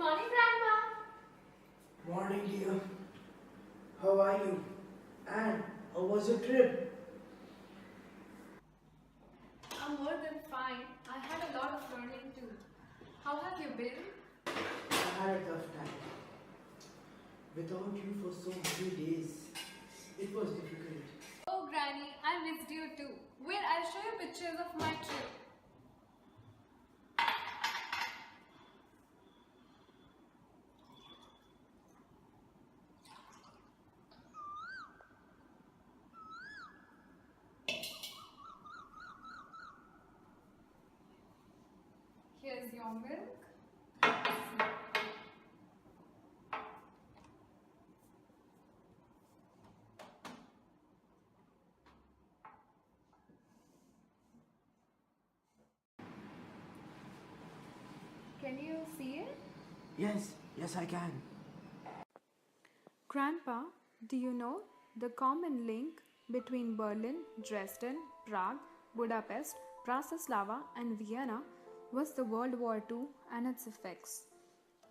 morning, Grandma. Morning, dear. How are you? And how was your trip? I'm more than fine. I had a lot of learning too. How have you been? I had a tough time. Without you for so many days, it was difficult. Oh, Granny, I missed you too. Wait, I'll show you pictures of my trip. Here's your milk. Can you see it? Yes, I can. Grandpa, do you know the common link between Berlin, Dresden, Prague, Budapest, Bratislava, and Vienna was the World War II and its effects?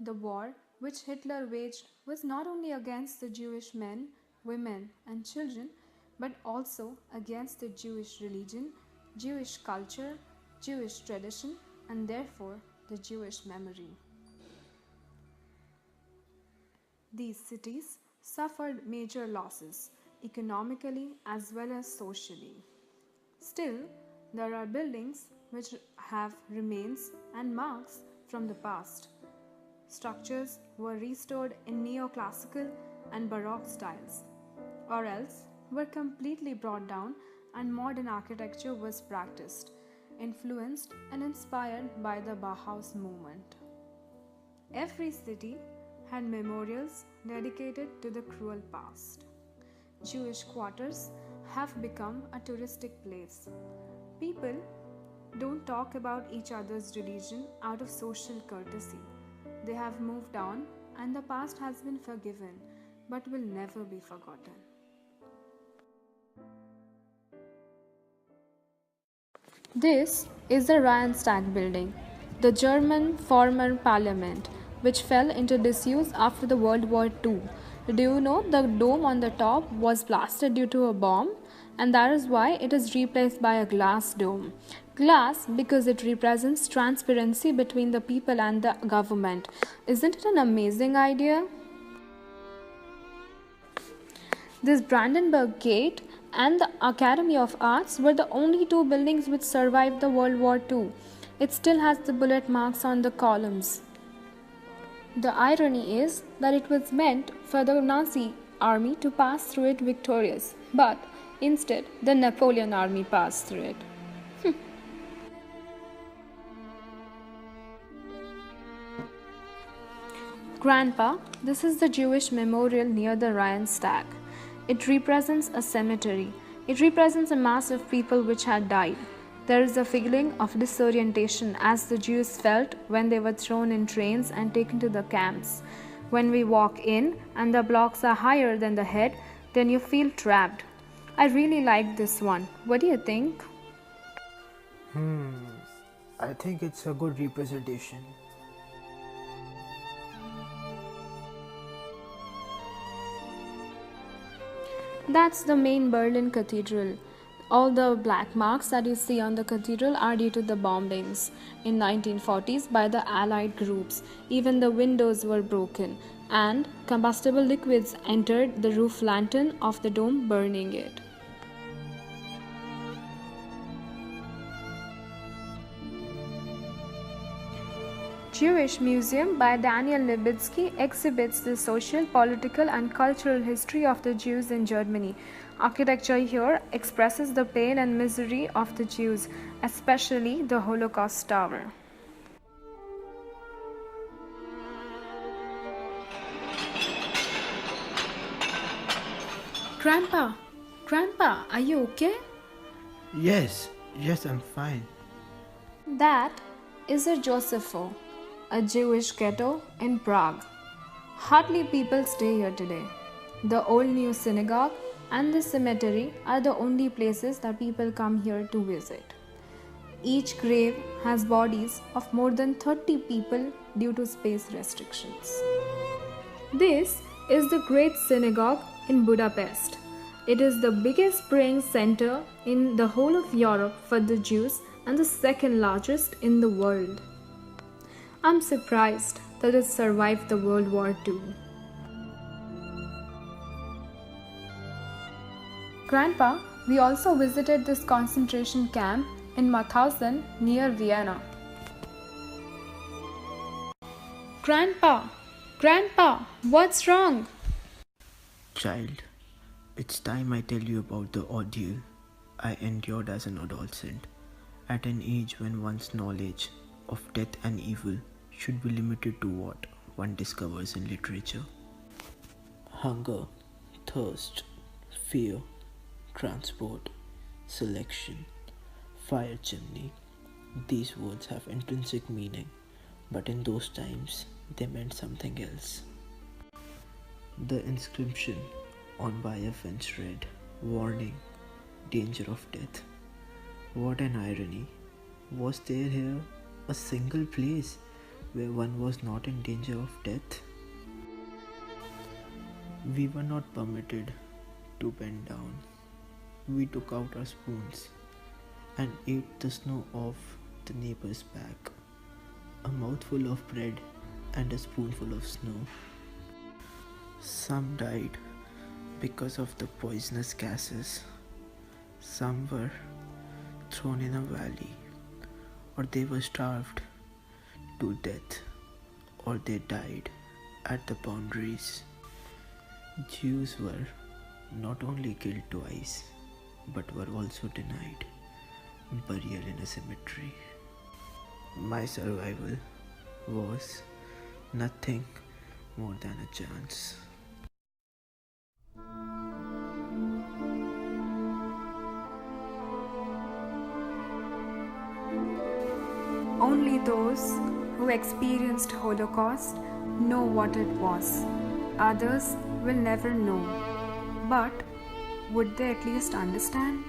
The war which Hitler waged was not only against the Jewish men, women, and children, but also against the Jewish religion, Jewish culture, Jewish tradition, and therefore the Jewish memory. These cities suffered major losses, economically as well as socially. Still, there are buildings which have remains and marks from the past. Structures were restored in neoclassical and Baroque styles, or else were completely brought down and modern architecture was practiced, influenced and inspired by the Bauhaus movement. Every city had memorials dedicated to the cruel past. Jewish quarters have become a touristic place. People don't talk about each other's religion out of social courtesy. They have moved on and the past has been forgiven but will never be forgotten. This is the Reichstag building, the German former parliament, which fell into disuse after the World War II. Do you know the dome on the top was blasted due to a bomb? And that is why it is replaced by a glass dome. Glass because it represents transparency between the people and the government. Isn't it an amazing idea? This Brandenburg Gate and the Academy of Arts were the only two buildings which survived the World War II. It still has the bullet marks on the columns. The irony is that it was meant for the Nazi army to pass through it victorious, but instead the Napoleon army passed through it. Grandpa, this is the Jewish memorial near the Reichstag. It represents a cemetery. It represents a mass of people which had died. There is a feeling of disorientation as the Jews felt when they were thrown in trains and taken to the camps. When we walk in and the blocks are higher than the head, then you feel trapped. I really like this one. What do you think? I think it's a good representation. That's the main Berlin cathedral. All the black marks that you see on the cathedral are due to the bombings in 1940s by the Allied groups. Even the windows were broken and combustible liquids entered the roof lantern of the dome, burning it. Jewish Museum by Daniel Libitsky exhibits the social, political and cultural history of the Jews in Germany. Architecture here expresses the pain and misery of the Jews, especially the Holocaust Tower. Grandpa, are you okay? Yes, I'm fine. That is a Josefo, a Jewish ghetto in Prague. Hardly people stay here today. The old new synagogue and the cemetery are the only places that people come here to visit. Each grave has bodies of more than 30 people due to space restrictions. This is the Great Synagogue in Budapest. It is the biggest praying center in the whole of Europe for the Jews and the second largest in the world. I'm surprised that it survived the World War II. Grandpa, we also visited this concentration camp in Mauthausen near Vienna. Grandpa, what's wrong? Child, it's time I tell you about the ordeal I endured as an adolescent, at an age when one's knowledge of death and evil should be limited to what one discovers in literature. Hunger, thirst, fear, transport, selection, fire chimney. These words have intrinsic meaning, but in those times they meant something else. The inscription on wire fence read, "Warning, danger of death." What an irony! Was there here a single place where one was not in danger of death? We were not permitted to bend down. We took out our spoons and ate the snow off the neighbor's back. A mouthful of bread and a spoonful of snow. Some died because of the poisonous gases. Some were thrown in a valley, or they were starved to death, or they died at the boundaries. Jews were not only killed twice, but were also denied burial in a cemetery. My survival was nothing more than a chance. Only those who experienced Holocaust know what it was. Others will never know. But would they at least understand?